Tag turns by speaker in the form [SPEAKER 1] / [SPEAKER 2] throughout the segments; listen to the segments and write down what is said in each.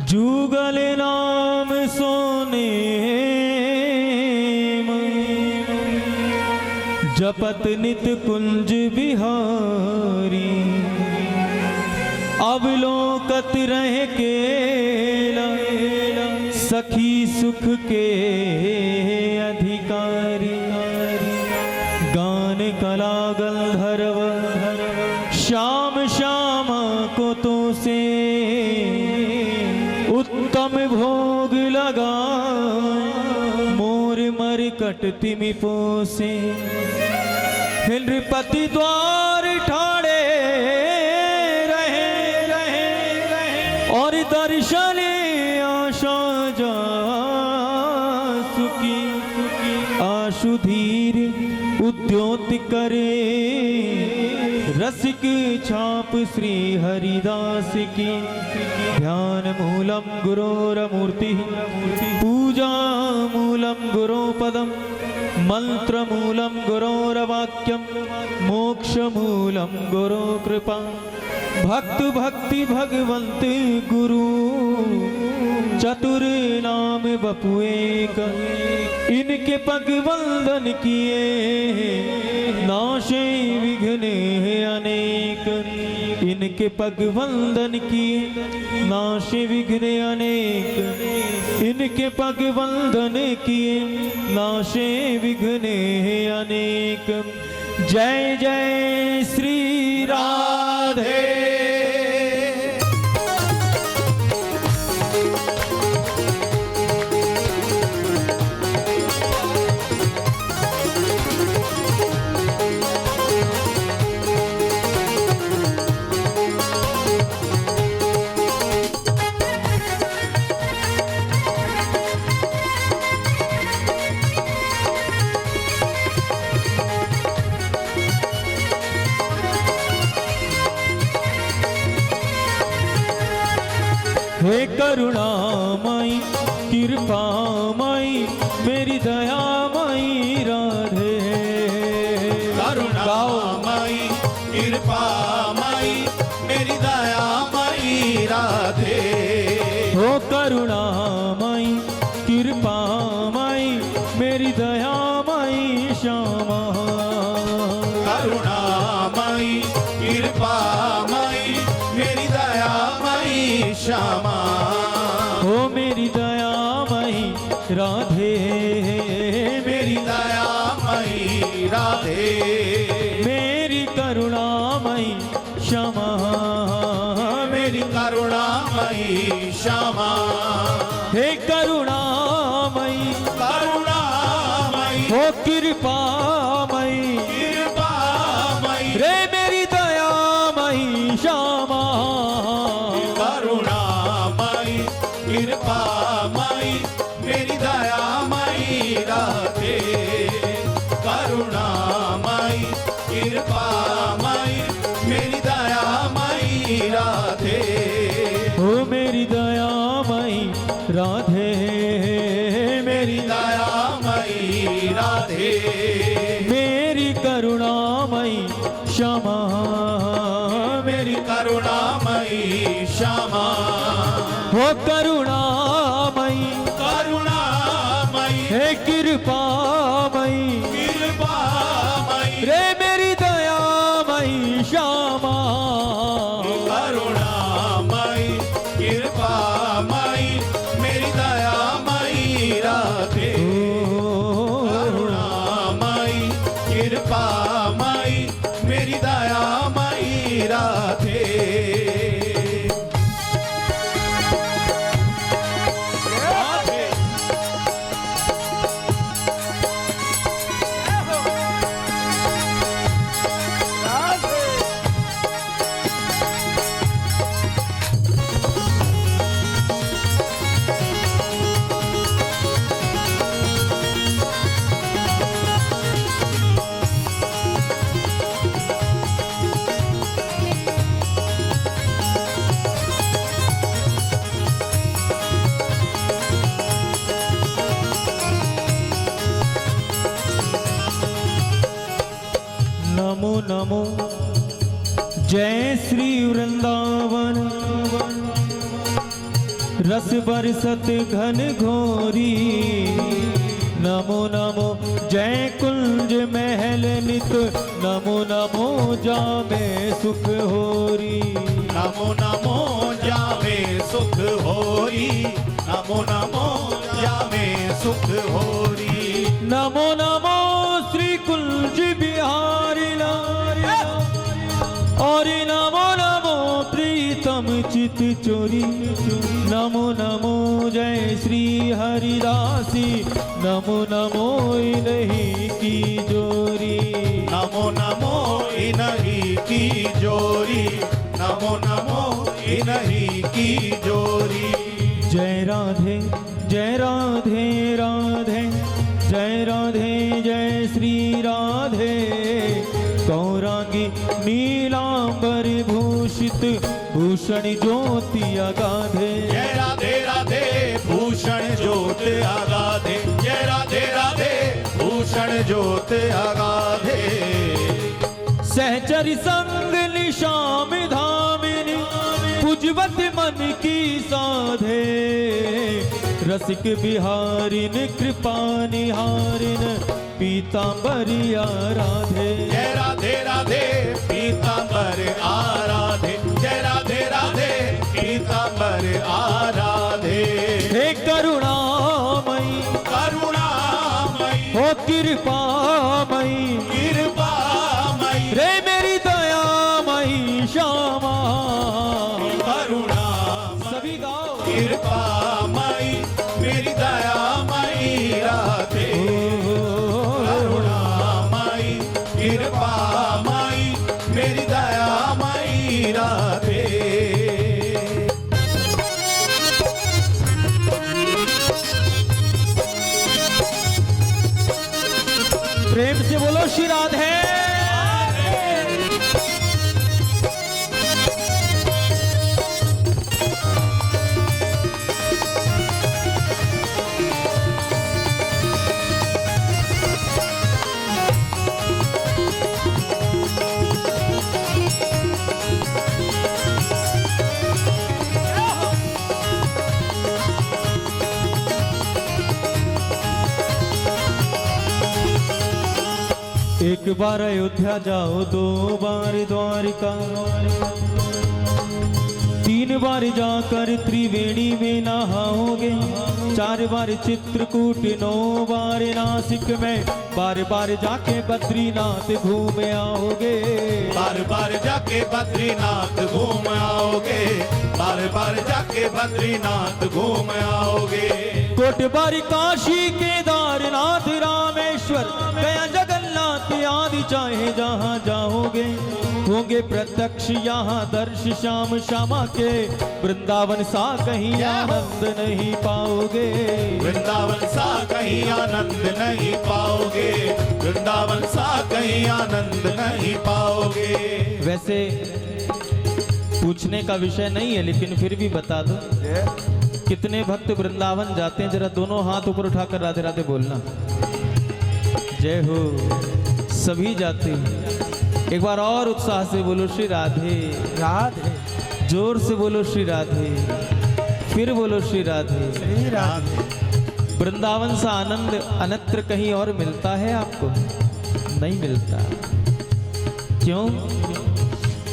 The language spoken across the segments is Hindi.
[SPEAKER 1] जुगल नाम सोने जपत नित कुंज बिहारी। अवलोकत रह केला सखी सुख के अधिकारी। गान कला गंधर्व श्याम श्याम को तो से उत्तम भोग लगा। मोर मरकट तिमि पोसे नृपति द्वार ठाड़े रहे और दर्शन आशा जा सुखी आशुधीर उद्योत करे। रसिक छाप श्री हरिदास की ध्यान मूलम गुरोरमूर्ति पूजा मूलम गुरो पदम मंत्र मूलम गुरोरवाक्यम मोक्ष मूलम गुरो कृपा। भक्त भक्ति भगवंत गुरु चतुर नाम बपु एक। इनके पग वंदन किए नाशे विघ्न अनेक। इनके पग वंदन किए नाशे विघ्न अनेक। इनके पग वंदन किए नाशे विघ्न अनेक। जय जय श्री राधे। हे करुणामयी कृपामयी मेरी दयामयी राधे।
[SPEAKER 2] करुणामयी कृपामयी मेरी दयामयी राधे।
[SPEAKER 1] हो करुणामयी कृपामयी मेरी दयामयी श्यामा।
[SPEAKER 2] करुणामयी कृपामयी मेरी दयामयी श्यामा।
[SPEAKER 1] हो मेरी दयामयी राधे।
[SPEAKER 2] मेरी दयामयी राधे।
[SPEAKER 1] मेरी करुणामयी श्यामा।
[SPEAKER 2] मेरी करुणामयी श्यामा।
[SPEAKER 1] हे करुणामयी
[SPEAKER 2] करुणामयी
[SPEAKER 1] हो कृपामयी
[SPEAKER 2] कृपामयी
[SPEAKER 1] रे मेरी दयामयी श्यामा।
[SPEAKER 2] करुणामयी कृपामयी मेरी दयामयी राधे। करुणामयी कृपामयी मेरी दयामयी राधे।
[SPEAKER 1] हो मेरी दयामयी राधे।
[SPEAKER 2] मेरी दयामयी राधे।
[SPEAKER 1] मेरी करुणामयी श्यामा।
[SPEAKER 2] मेरी करुणामयी श्यामा।
[SPEAKER 1] हो करुणामयी
[SPEAKER 2] करुणामयी
[SPEAKER 1] हे कृपामयी
[SPEAKER 2] कृपामयी
[SPEAKER 1] रे मेरी दयामयी श्यामा।
[SPEAKER 2] करुणामयी कृपामयी मेरी दयामयी राधे। करुणामयी कृपामयी मेरी दयामयी राधे।
[SPEAKER 1] रस बरसत घन घोरी। नमो नमो जय कुंज महल नित, नमो नमो जामे सुख होरी।
[SPEAKER 2] नमो नमो जामे सुख होरी, नमो नमो जामे सुख होरी।
[SPEAKER 1] नमो नमो श्री कुंज बिहारी लाल, और नमो नमो प्रीतम चित चोरी। नमो नमो जय श्री हरिदासी, नमो नमो इन्हीं की जोरी।
[SPEAKER 2] नमो नमो इन्हीं की जोरी, नमो नमो इन्हीं की जोरी।
[SPEAKER 1] जय राधे जय राधे राधे, जय राधे जय श्री राधे। गौरांगी नीलांबर भूषित, भूषण ज्योति अगाधे।
[SPEAKER 2] जय राधे राधे भूषण ज्योत अगाधे, जय राधे राधे भूषण ज्योत अगाधे।
[SPEAKER 1] सहचरी संग निशाम धामिनी, पुजवत मन की साधे। रसिक बिहारिन कृपा निहारिन, पीतांबरिया राधे।
[SPEAKER 2] जय राधे राधे पीतांबर आराधे, जय राधे राधे पीतांबर आराधे।
[SPEAKER 1] हे करुणामयी
[SPEAKER 2] करुणामयी
[SPEAKER 1] हो कृपामयी,
[SPEAKER 2] कृपामयी
[SPEAKER 1] रे मेरी दयामयी श्यामा।
[SPEAKER 2] करुणा
[SPEAKER 1] सभी गाओ।
[SPEAKER 2] कृपामयी मेरी दयामयी राधे। करुणामयी कृपामयी मेरी दयामयी राधे।
[SPEAKER 1] प्रेम से बोलो श्री राधे। एक बार अयोध्या जाओ, दो बार द्वारिका, तीन बार जाकर त्रिवेणी में नहाओगे, चार बार चित्रकूट, नौ बार नासिक में, बार बार जाके बद्रीनाथ घूम आओगे।
[SPEAKER 2] बार बार जाके बद्रीनाथ घूम आओगे, बार बार जाके बद्रीनाथ घूम आओगे।
[SPEAKER 1] कोट बार काशी केदारनाथ रामेश्वर गया जगन्नाथ आदि, चाहे जहाँ जाओगे होंगे प्रत्यक्ष यहाँ दर्श श्याम श्यामा के। वृंदावन सा कहीं आनंद नहीं पाओगे,
[SPEAKER 2] वृंदावन सा कहीं आनंद नहीं पाओगे, वृंदावन सा कहीं आनंद नहीं पाओगे।
[SPEAKER 1] वैसे पूछने का विषय नहीं है, लेकिन फिर भी बता दो, कितने भक्त वृंदावन जाते हैं? जरा दोनों हाथ ऊपर उठाकर राधे राधे बोलना। जय हो। सभी जाते हैं। एक बार और उत्साह से बोलो श्री राधे राधे, जोर से बोलो श्री राधे, फिर बोलो श्री राधे श्री राधे। वृंदावन सा आनंद अन्यत्र कहीं और मिलता है आपको? नहीं मिलता। क्यों?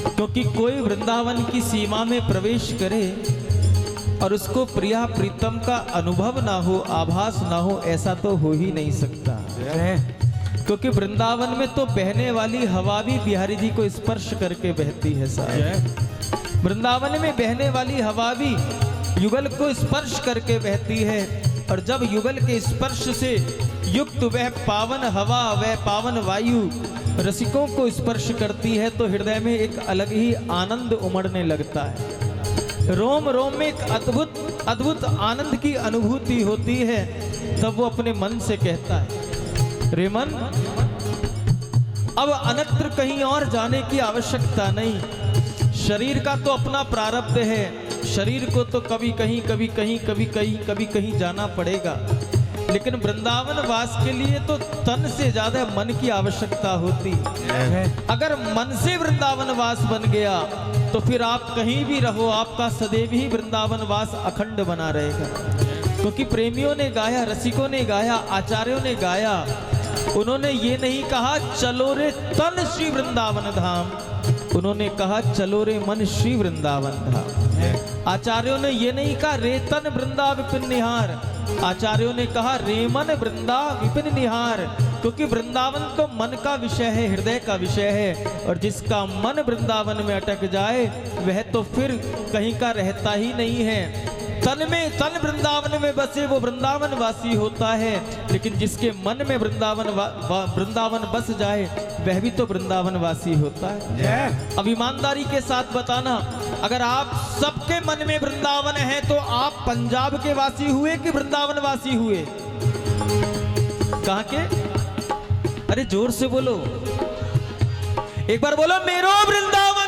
[SPEAKER 1] क्योंकि कोई वृंदावन की सीमा में प्रवेश करे और उसको प्रिया प्रीतम का अनुभव ना हो, आभास ना हो, ऐसा तो हो ही नहीं सकता। क्योंकि वृंदावन में तो बहने वाली हवा भी बिहारी जी को स्पर्श करके बहती है साहब। वृंदावन में बहने वाली हवा भी युगल को स्पर्श करके बहती है, और जब युगल के स्पर्श से युक्त वह पावन हवा, वह पावन वायु रसिकों को स्पर्श करती है, तो हृदय में एक अलग ही आनंद उमड़ने लगता है। रोम रोम में एक अद्भुत अद्भुत आनंद की अनुभूति होती है। तब वो अपने मन से कहता है, रे मन, अब अन्यत्र कहीं और जाने की आवश्यकता नहीं। शरीर का तो अपना प्रारब्ध है, शरीर को तो कभी कहीं कभी कहीं कभी कहीं कभी कहीं जाना पड़ेगा, लेकिन वृंदावन वास के लिए तो तन से ज्यादा मन की आवश्यकता होती है। अगर मन से वृंदावन वास बन गया तो फिर आप कहीं भी रहो, आपका सदैव ही वृंदावन वास अखंड बना रहेगा। क्योंकि प्रेमियों ने गाया, रसिकों ने गाया, आचार्यों ने गाया, उन्होंने ये नहीं कहा चलो रे तन श्री वृंदावन धाम, उन्होंने कहा चलो रे मन श्री वृंदावन धाम। आचार्यों ने ये नहीं कहा रे तन वृंदा विपिन निहार, आचार्यों ने कहा रे मन वृंदा विपिन निहार। क्योंकि वृंदावन तो मन का विषय है, हृदय का विषय है, और जिसका मन वृंदावन में अटक जाए वह तो फिर कहीं का रहता ही नहीं है। तन वृंदावन में बसे वो वृंदावन वासी होता है, लेकिन जिसके मन में वृंदावन बस जाए वह भी तो वृंदावन वासी होता है। अब ईमानदारी के साथ बताना, अगर आप सबके मन में वृंदावन है तो आप पंजाब के वासी हुए कि वृंदावन वासी हुए? कहां के? अरे जोर से बोलो, एक बार बोलो मेरो वृंदावन।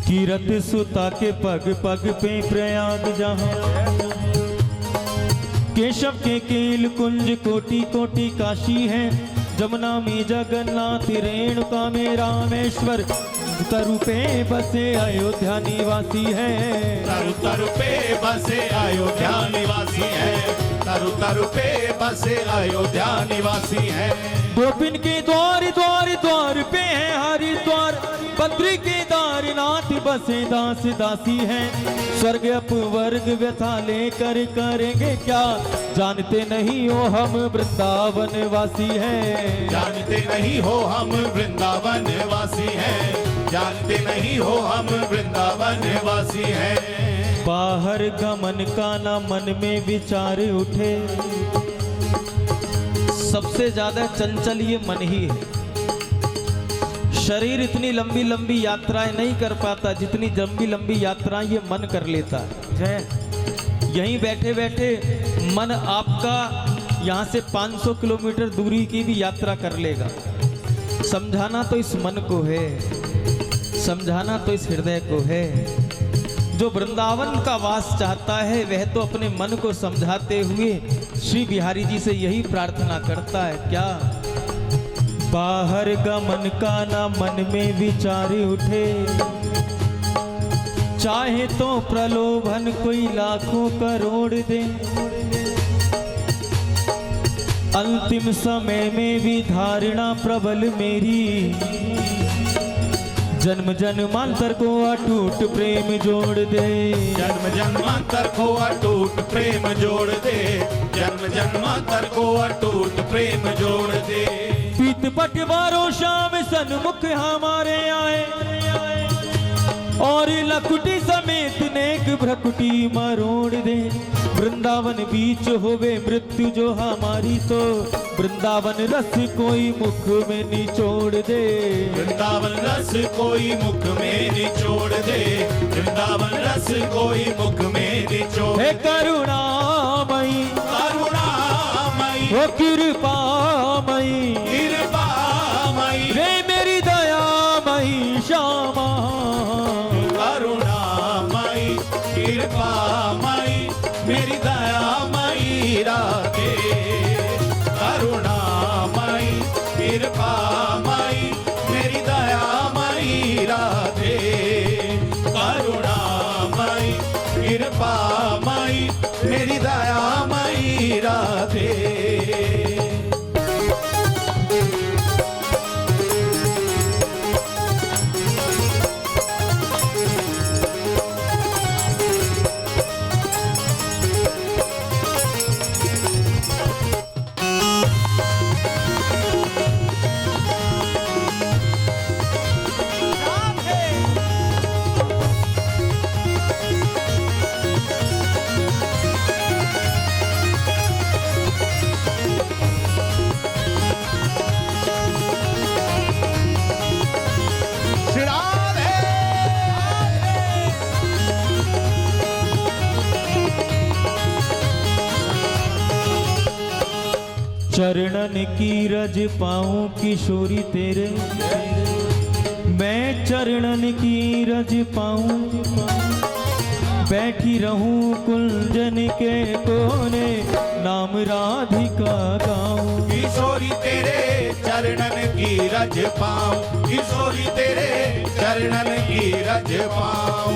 [SPEAKER 1] कीरत सुता के पग पग पे प्रयाग जहां, केशव के केल कुंज कोटि कोटि काशी है। जमुना में जगन्नाथ, रेणुका में रामेश्वर, तरु पे बसे अयोध्या निवासी है।
[SPEAKER 2] तरु तरु पे बसे अयोध्या निवासी है, तरु तरु पे बसे अयोध्या निवासी है।
[SPEAKER 1] गोपिन के द्वार द्वार द्वार पे है हरिद्वार, बद्री के दारनाथ बसे दास दासी हैं। स्वर्ग अपवर्ग व्यथा लेकर करेंगे क्या, जानते नहीं हो हम वृंदावन वासी हैं।
[SPEAKER 2] जानते नहीं हो हम वृंदावन वासी हैं, जानते नहीं हो हम वृंदावन वासी हैं।
[SPEAKER 1] बाहर गमन का ना मन में विचार उठे, सबसे ज्यादा चंचल ये मन ही है। शरीर इतनी लंबी लंबी यात्राएं नहीं कर पाता जितनी लंबी लंबी यात्राएं ये मन कर लेता है। यहीं बैठे बैठे मन आपका यहाँ से 500 किलोमीटर दूरी की भी यात्रा कर लेगा। समझाना तो इस मन को है, समझाना तो इस हृदय को है। जो वृंदावन का वास चाहता है वह तो अपने मन को समझाते हुए श्री बिहारी जी से यही प्रार्थना करता है, क्या? बाहर गमन का ना मन में विचार उठे, चाहे तो प्रलोभन कोई लाखों करोड़ दे। अंतिम समय में भी धारणा प्रबल मेरी, जन्म जन्मांतर को अटूट प्रेम जोड़ दे।
[SPEAKER 2] जन्म जन्मांतर को अटूट प्रेम जोड़ दे, जन्म जन्मांतर को अटूट प्रेम जोड़ दे।
[SPEAKER 1] पीत पटवारों शाम सन्मुख हमारे आए, और लकुटी समेत नेक भ्रकुटी मरोड़ दे। वृंदावन बीच होवे मृत्यु जो हमारी, तो वृंदावन रस कोई मुख में निचोड़ दे।
[SPEAKER 2] वृंदावन रस कोई मुख में निचोड़ दे, वृंदावन रस कोई मुख में निचोड़।
[SPEAKER 1] हे करुणामयी,
[SPEAKER 2] करुणामयी,
[SPEAKER 1] ओ कृपामयी,
[SPEAKER 2] कृपामयी,
[SPEAKER 1] रे मेरी दयामयी श्यामा।
[SPEAKER 2] करुणामयी, कृपामयी, मेरी दयामयी राधे। करुणामयी, कृपामयी, मेरी दयामयी राधे। करुणामयी, कृपामयी, मेरी दयामयी राधे।
[SPEAKER 1] चरणन की रज पाऊं किशोरी तेरे, मैं चरणन की रज पाऊं, बैठी रहूं कुंजन के कोने, नाम राधिका गाऊं।
[SPEAKER 2] किशोरी तेरे चरणन की रज पाऊं, किशोरी तेरे चरणन की रज पाऊं।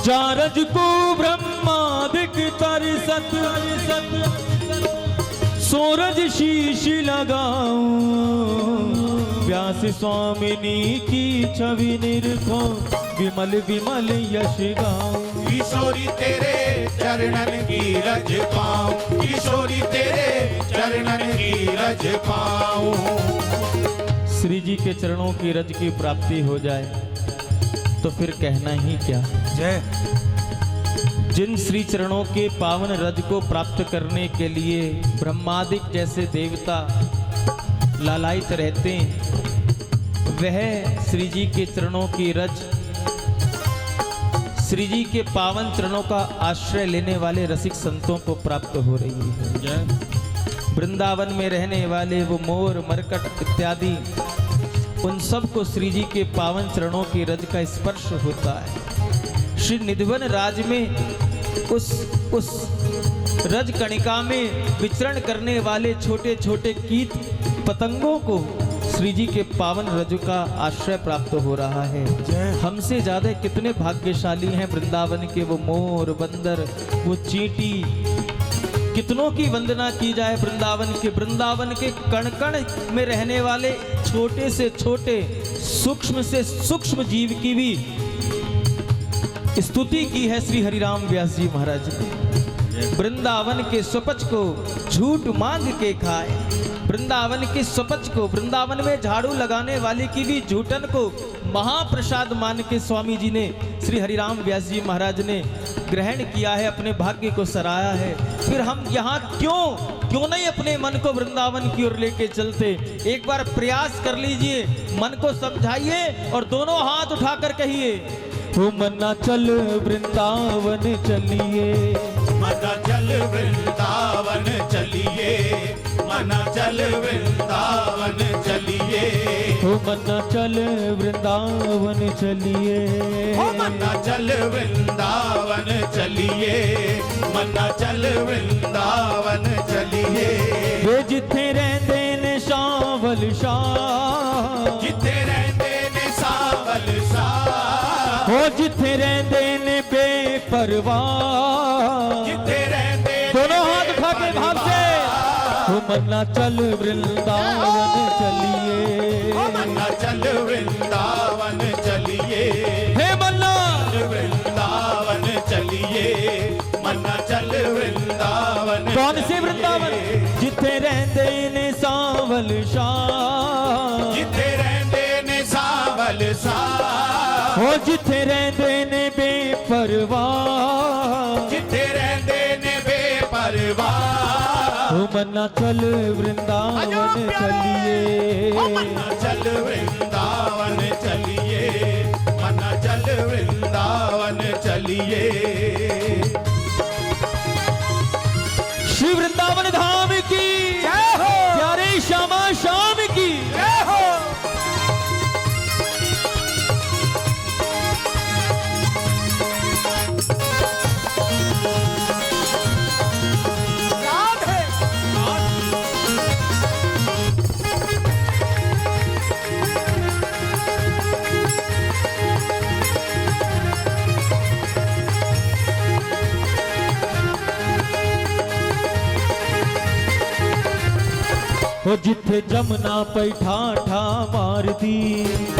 [SPEAKER 1] जारज को ब्रह्मादिक तरसत, सूरज शीश लगाऊं, व्यास स्वामिनी की छवि निरखो, विमल विमल यश गाऊं।
[SPEAKER 2] किशोरी तेरे चरणन की रज पाऊं, किशोरी तेरे चरणन की रज पाऊं।
[SPEAKER 1] श्री जी के चरणों की रज की प्राप्ति हो जाए तो फिर कहना ही क्या।
[SPEAKER 2] जय।
[SPEAKER 1] जिन श्री चरणों के पावन रज को प्राप्त करने के लिए ब्रह्मादिक जैसे देवता लालायित रहते हैं, वह श्री जी के चरणों की रज, श्री जी के पावन चरणों का आश्रय लेने वाले रसिक संतों को प्राप्त हो रही है। वृंदावन में रहने वाले वो मोर मरकट इत्यादि, उन सब को श्री जी के पावन चरणों की रज का स्पर्श होता है। श्री निधिवन राज में उस रज कणिका में विचरण करने वाले छोटे छोटे कीट पतंगों को श्री जी के पावन रज का आश्रय प्राप्त हो रहा है। हमसे ज्यादा कितने भाग्यशाली हैं वृंदावन के वो मोर, बंदर, वो चींटी, कितनों की वंदना की जाए। वृंदावन के कण कण में रहने वाले छोटे से छोटे, सूक्ष्म से सूक्ष्म जीव की भी स्तुति की है श्री हरिराम व्यास जी महाराज ने। वृंदावन के स्वपच को झूठ मांग के खाए, वृंदावन के स्वपच को, वृंदावन में झाड़ू लगाने वाले की भी झूठन को महाप्रसाद मान के स्वामी जी ने, श्री हरिराम व्यास जी महाराज ने ग्रहण किया है, अपने भाग्य को सराहा है। फिर हम यहाँ क्यों नहीं अपने मन को वृंदावन की ओर लेके चलते। एक बार प्रयास कर लीजिए, मन को समझाइए और दोनों हाथ उठाकर कहिए, हो मन्ना चल वृंदावन चलिए,
[SPEAKER 2] मना चल वृंदावन चलिए, मना चल वृंदावन चलिए,
[SPEAKER 1] हो मन्ना चल वृंदावन चलिए,
[SPEAKER 2] हो मना चल वृंदावन चलिए, मना चल वृंदावन चलिए।
[SPEAKER 1] वे जिथे रहंदे ने शावल शाह,
[SPEAKER 2] जिथे रहंदे ने सावल शाह,
[SPEAKER 1] हो जिथे रहंदे ने बेपरवाह,
[SPEAKER 2] जिथे रहंदे
[SPEAKER 1] दोनों हाथ उठा के भाव से, हो मन्ना चल वृंदावन चलिए,
[SPEAKER 2] हो मना चल वृंदावन चलिए,
[SPEAKER 1] हे मन्ना
[SPEAKER 2] वृंदावन चलिए, मना चल वृंदावन।
[SPEAKER 1] कौन से वृंदावन? जिथे रहंदे ने सावल शाह,
[SPEAKER 2] जिथे रहंदे ने सावल शाह,
[SPEAKER 1] हो जिथे रहंदे ने बेपरवाह,
[SPEAKER 2] जिथे रहंदे ने बेपरवाह,
[SPEAKER 1] हो मन्ना चल वृंदावन चलिए,
[SPEAKER 2] मना चल वृंदावन चलिए, मना चल वृंदावन चलिए।
[SPEAKER 1] श्री वृंदावन धाम की
[SPEAKER 2] जय हो,
[SPEAKER 1] प्यारे श्यामा श्याम की
[SPEAKER 2] जय हो।
[SPEAKER 1] हो जिथे जमुना पैठा ठा मार दी,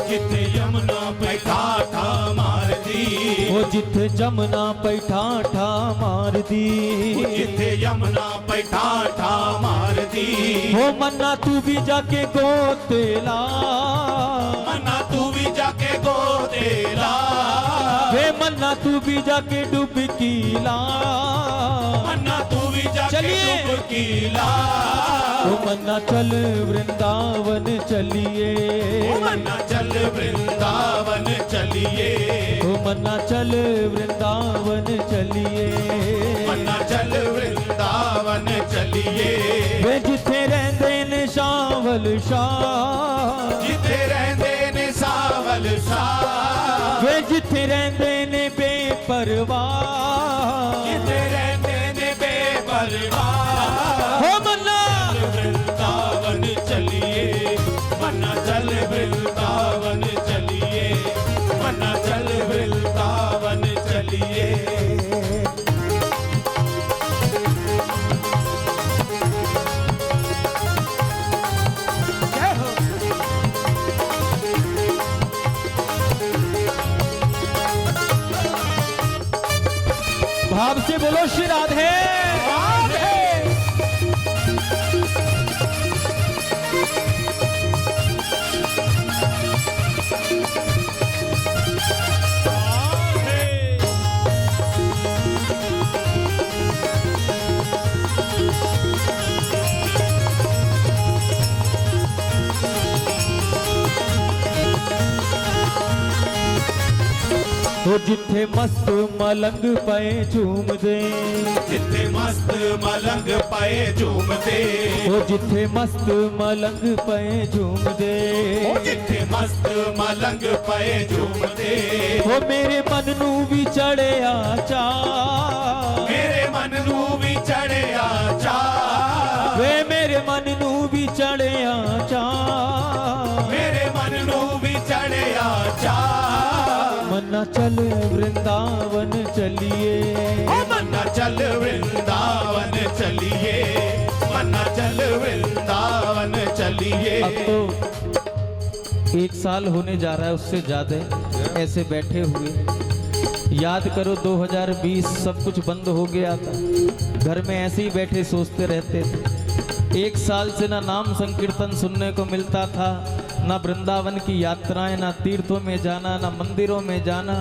[SPEAKER 2] जिथे यमुना पैठा ठा मार दी,
[SPEAKER 1] हो जिथे जमुना पैठा ठा मार दी,
[SPEAKER 2] जिथे यमुना पैठा ठा मार दी,
[SPEAKER 1] हो मन्ना तू भी जाके गोते ला,
[SPEAKER 2] मना तू भी जाके गोदे ला,
[SPEAKER 1] वे मन्ना तू भी जाके डुबकी ला,
[SPEAKER 2] मना तू भी जाके
[SPEAKER 1] चलिए।
[SPEAKER 2] डुबकी ला,
[SPEAKER 1] हो मन्ना चल वृंदावन चलिए,
[SPEAKER 2] ओ मना चल वृंदावन चलिए,
[SPEAKER 1] हो मन्ना चल वृंदावन चलिए,
[SPEAKER 2] मना चल वृंदावन वृंदावन चलिए
[SPEAKER 1] वे जिथे रहंदे ने शावल शाह
[SPEAKER 2] जिथे रहंदे ने सावल शाह
[SPEAKER 1] वे जिथे रहंदे ने बेपरवाह
[SPEAKER 2] जिथे रहंदे ने बेपरवाह
[SPEAKER 1] हो मन्ना
[SPEAKER 2] वृंदावन चलिए मन्ना चल वृंदावन चलिए मन्ना चल वृंदावन चलिए
[SPEAKER 1] भाव से बोलो श्री राधे वो जिथे मस्त मलंग पे झूम दे
[SPEAKER 2] जिथे मस्त मलंग पाए झूमते
[SPEAKER 1] वो जिथे मस्त मलंग पे झूम दे
[SPEAKER 2] जिथे मस्त मलंग पाए झूमते
[SPEAKER 1] वो मेरे मन नू भी चढ़िया चा
[SPEAKER 2] मेरे मन नू भी चढ़िया चा
[SPEAKER 1] वे मेरे मन नू भी चढ़िया चा
[SPEAKER 2] मेरे मन नू भी चढ़िया चा
[SPEAKER 1] मन्ना चल वृंदावन चलिए
[SPEAKER 2] मन्ना चल वृंदावन चलिए मन्ना चल वृंदावन चलिए
[SPEAKER 1] अब तो 1 साल होने जा रहा है, उससे ज्यादा ऐसे बैठे हुए। याद करो 2020 सब कुछ बंद हो गया था, घर में ऐसे ही बैठे सोचते रहते थे। 1 साल से ना नाम संकीर्तन सुनने को मिलता था, ना वृंदावन की यात्राएं, ना तीर्थों में जाना, ना मंदिरों में जाना।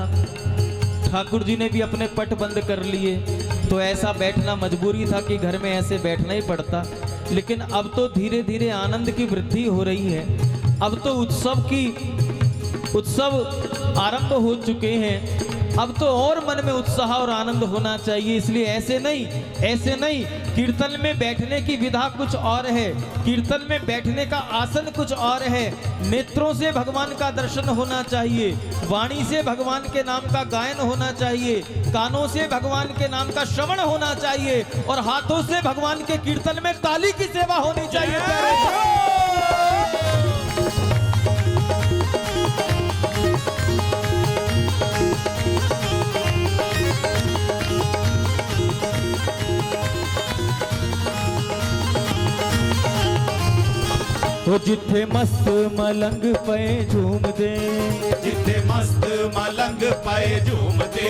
[SPEAKER 1] ठाकुर जी ने भी अपने पट बंद कर लिए, तो ऐसा बैठना मजबूरी था कि घर में ऐसे बैठना ही पड़ता। लेकिन अब तो धीरे धीरे आनंद की वृद्धि हो रही है। अब तो उत्सव आरंभ हो चुके हैं। अब तो और मन में उत्साह और आनंद होना चाहिए। इसलिए ऐसे नहीं कीर्तन में बैठने की विधा कुछ और है, कीर्तन में बैठने का आसन कुछ और है। नेत्रों से भगवान का दर्शन होना चाहिए, वाणी से भगवान के नाम का गायन होना चाहिए, कानों से भगवान के नाम का श्रवण होना चाहिए और हाथों से भगवान के कीर्तन में ताली की सेवा होनी चाहिए। वो जिथे मस्त मलंग पे झूम दे
[SPEAKER 2] जिथे मस्त मलंग पाए झूमते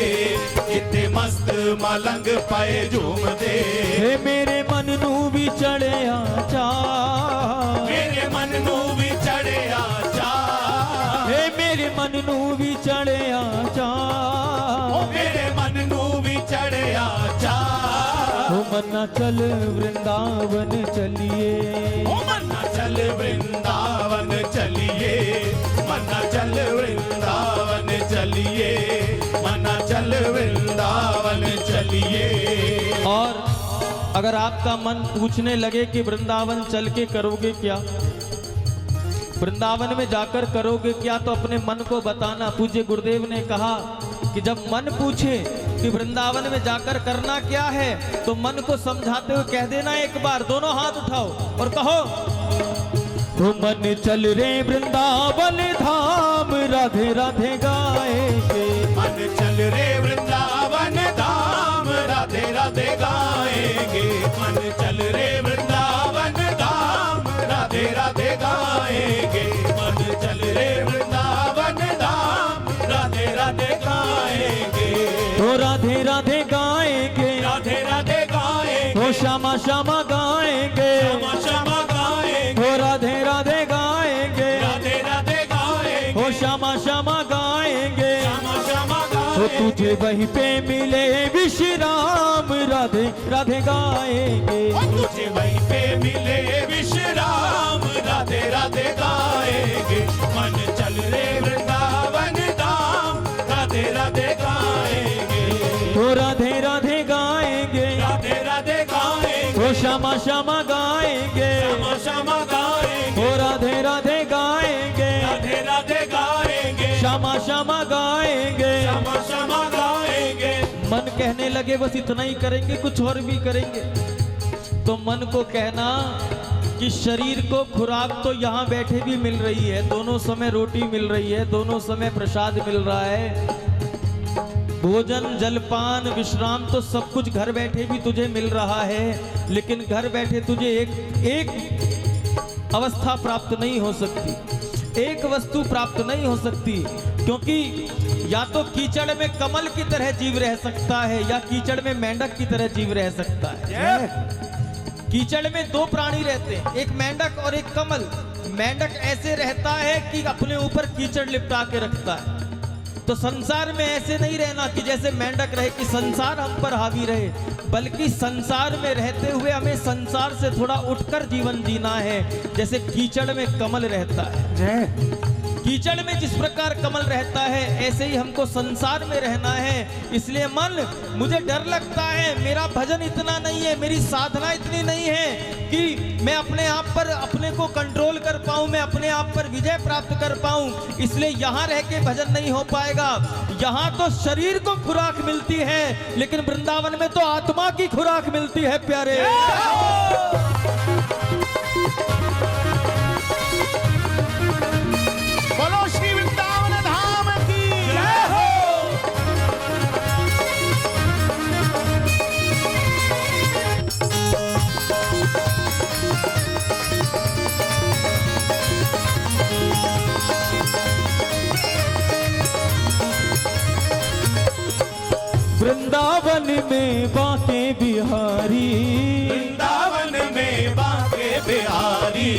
[SPEAKER 2] जिथे मस्त मलंग पाए झूमते
[SPEAKER 1] हे मेरे मन नू भी चढ़िया चा
[SPEAKER 2] मेरे मन नू भी चढ़िया चा
[SPEAKER 1] हे मेरे मन नू भी चढ़िया चा
[SPEAKER 2] मेरे मन नू भी चढ़िया चा
[SPEAKER 1] वो मन्ना चल वृंदावन चलिए
[SPEAKER 2] मन्ना चल वृंदावन चलिए मन्ना चल वृंदावन चलिए मन्ना चल वृंदावन चलिए।
[SPEAKER 1] और अगर आपका मन पूछने लगे कि वृंदावन चल के करोगे क्या, वृंदावन में जाकर करोगे क्या, तो अपने मन को बताना। पूज्य गुरुदेव ने कहा कि जब मन पूछे कि वृंदावन में जाकर करना क्या है, तो मन को समझाते हुए कह देना एक बार, दोनों हाथ उठाओ और कहो, तो मन चल रे वृंदावन धाम राधे राधे गाएंगे।
[SPEAKER 2] मन चल रे वृंदावन धाम राधे राधे गाएंगे। मन चल रे वृंदावन धाम राधे राधे गाएंगे। मन चल रे वृंदावन धाम राधे राधे गाएंगे।
[SPEAKER 1] तो राधे राधे गाएंगे,
[SPEAKER 2] राधे राधे गाएंगे,
[SPEAKER 1] तो श्यामा श्यामा गाएंगे,
[SPEAKER 2] श्यामा श्यामा गाएंगे,
[SPEAKER 1] तो राधे राधे गाएंगे,
[SPEAKER 2] राधे राधे गाएंगे,
[SPEAKER 1] तो श्यामा श्यामा गाएंगे।
[SPEAKER 2] श्यामा श्यामा
[SPEAKER 1] तो
[SPEAKER 2] गाएंगे।
[SPEAKER 1] तुझे वहीं पे मिले विश्राम राधे राधे गाएंगे।
[SPEAKER 2] तुझे वहीं पे मिले विश्राम राधे राधे गाएंगे। मन चल रे वृंदावन धाम राधे राधे गाएंगे।
[SPEAKER 1] तो राधे राधे गाएंगे,
[SPEAKER 2] राधे राधे गाएंगे,
[SPEAKER 1] कहेंगे बस इतना ही करेंगे, कुछ और भी करेंगे। तो मन को कहना कि शरीर को खुराक तो यहाँ बैठे भी मिल रही है, दोनों समय रोटी मिल रही है, दोनों समय प्रसाद मिल रहा है, भोजन जलपान विश्राम तो सब कुछ घर बैठे भी तुझे मिल रहा है, लेकिन घर बैठे तुझे एक अवस्था प्राप्त नहीं हो सकती, एक वस्तु प्राप्त नहीं हो सकती, क्योंकि या तो कीचड़ में कमल की तरह जीव रह सकता है या कीचड़ में मेंढक की तरह जीव रह सकता है। कीचड़ में दो प्राणी रहते हैं, एक मेंढक और एक कमल। मेंढक ऐसे रहता है कि अपने ऊपर कीचड़ लिपटा के रखता है। तो संसार में ऐसे नहीं रहना कि जैसे मेंढक रहे कि संसार हम पर हावी रहे, बल्कि संसार में रहते हुए हमें संसार से थोड़ा उठकर जीवन जीना है, जैसे कीचड़ में कमल रहता है। कीचड़ में जिस प्रकार कमल रहता है ऐसे ही हमको संसार में रहना है। इसलिए मन, मुझे डर लगता है, मेरा भजन इतना नहीं है, मेरी साधना इतनी नहीं है कि मैं अपने आप पर अपने को कंट्रोल कर पाऊं, मैं अपने आप पर विजय प्राप्त कर पाऊं, इसलिए यहाँ रह के भजन नहीं हो पाएगा। यहाँ तो शरीर को खुराक मिलती है, लेकिन वृंदावन में तो आत्मा की खुराक मिलती है प्यारे।
[SPEAKER 2] बोलो श्री वृंदावन धाम की जय हो।
[SPEAKER 1] वृंदावन में बांके बिहारी,
[SPEAKER 2] वृंदावन में बांके बिहारी,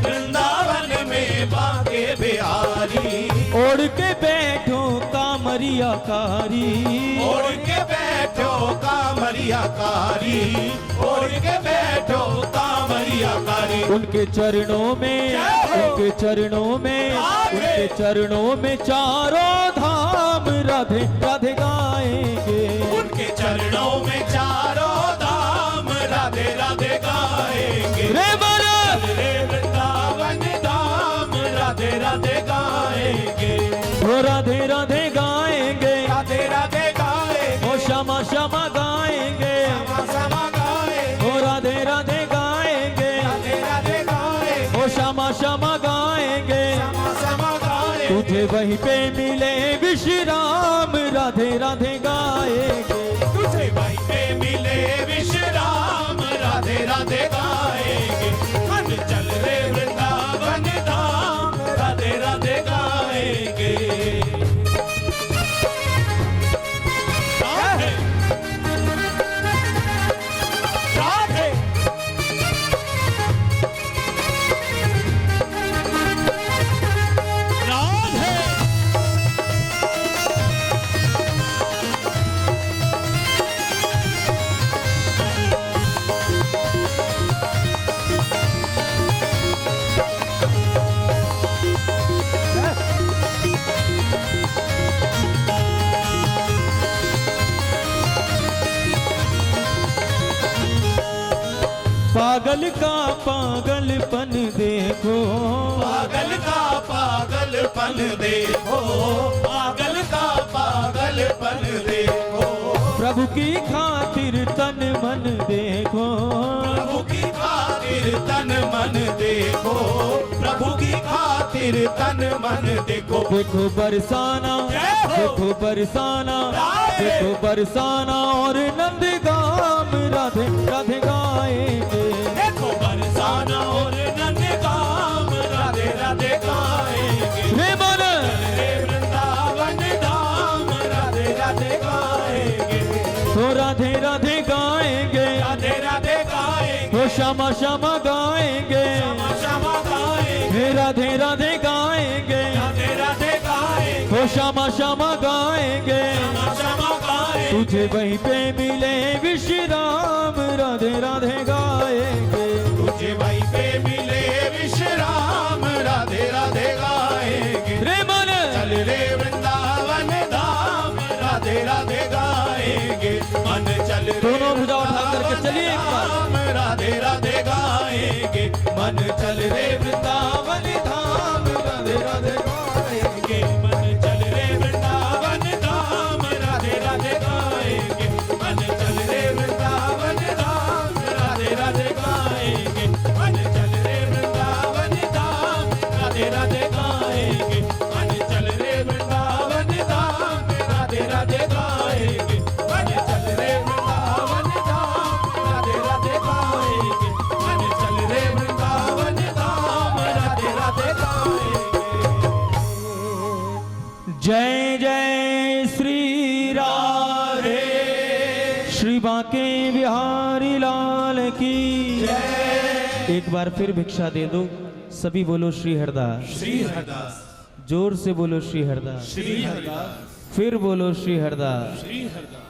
[SPEAKER 2] वृंदावन में बांके बिहारी,
[SPEAKER 1] ओढ़ के बैठो कामरिया कारी,
[SPEAKER 2] ओढ़ के बैठो कामरिया कारी, ओढ़ के बैठो कामरिया कारी।
[SPEAKER 1] उनके चरणों में, उनके चरणों में, उनके चरणों में चारों धाम राधे राधे गाएंगे,
[SPEAKER 2] उनके चरणों में चारों धाम राधे राधे गाएंगे।
[SPEAKER 1] रे बारा
[SPEAKER 2] रे वृंदावन धाम राधे राधे गाएंगे,
[SPEAKER 1] वो राधे राधे गाएंगे,
[SPEAKER 2] राधे राधे गाएंगे,
[SPEAKER 1] वो श्यामा श्यामा गाएंगे,
[SPEAKER 2] समा समा गाएंगे,
[SPEAKER 1] वो राधे राधे गाएंगे,
[SPEAKER 2] राधे राधे गाएंगे,
[SPEAKER 1] वो श्यामा श्यामा गाएंगे।
[SPEAKER 2] समा समा गाएंगे।
[SPEAKER 1] तुझे वहीं पे मिले विश्राम राधे राधे गाएंगे,
[SPEAKER 2] तुझे वहीं पे मिले विश्राम राधे राधे गाएंगे। मन चल रे वृंदावन धाम राधे राधे गाएंगे। राधे राधे राधे।
[SPEAKER 1] पागल का पागलपन देखो,
[SPEAKER 2] पागल का पागलपन देखो, पागल का पागलपन देखो,
[SPEAKER 1] प्रभु की खातिर तन मन देखो,
[SPEAKER 2] प्रभु की खातिर तन मन देखो, प्रभु की खातिर तन मन देखो।
[SPEAKER 1] देखो बरसाना,
[SPEAKER 2] जय हो।
[SPEAKER 1] देखो बरसाना,
[SPEAKER 2] राधे।
[SPEAKER 1] देखो बरसाना और नंदगाम राधे राधे गाएंगे,
[SPEAKER 2] देखो बरसाना और नंदगाम राधे राधे गाएंगे।
[SPEAKER 1] रे मन
[SPEAKER 2] रे वृंदावन धाम राधे राधे गाएंगे,
[SPEAKER 1] तो राधे राधे गाएंगे,
[SPEAKER 2] राधे राधे गाएंगे,
[SPEAKER 1] तो श्यामा श्यामा गाएंगे,
[SPEAKER 2] श्यामा श्यामा गाएंगे,
[SPEAKER 1] हे राधे राधे गाएंगे,
[SPEAKER 2] राधे राधे गाएंगे,
[SPEAKER 1] तो श्यामा श्यामा गाएंगे।
[SPEAKER 2] श्यामा श्यामा गाएंगे।
[SPEAKER 1] तुझे वहीं पे मिले विश्राम राधे राधे गाएंगे,
[SPEAKER 2] तुझे वहीं पे मिले विश्राम राधे राधे गाएंगे।
[SPEAKER 1] रे मन
[SPEAKER 2] चल रे वृंदावन धाम राधे राधे गाएंगे। मन चल रे
[SPEAKER 1] दोनों भुजा उठा करके चलिए एक बार।
[SPEAKER 2] धाम राधे राधे गाएंगे। मन चल रे वृंदावन धाम राधे राधे गाएंगे। मन चल रे वृंदावन धाम राधे राधे गाएंगे। मन
[SPEAKER 1] बिहारी लाल की एक बार फिर भिक्षा दे दो, सभी बोलो श्री हरदास।
[SPEAKER 2] श्री हरदास,
[SPEAKER 1] जोर से बोलो श्री हरदास,
[SPEAKER 2] श्री हरदास,
[SPEAKER 1] फिर बोलो श्री हरदास।
[SPEAKER 2] श्री हरदास।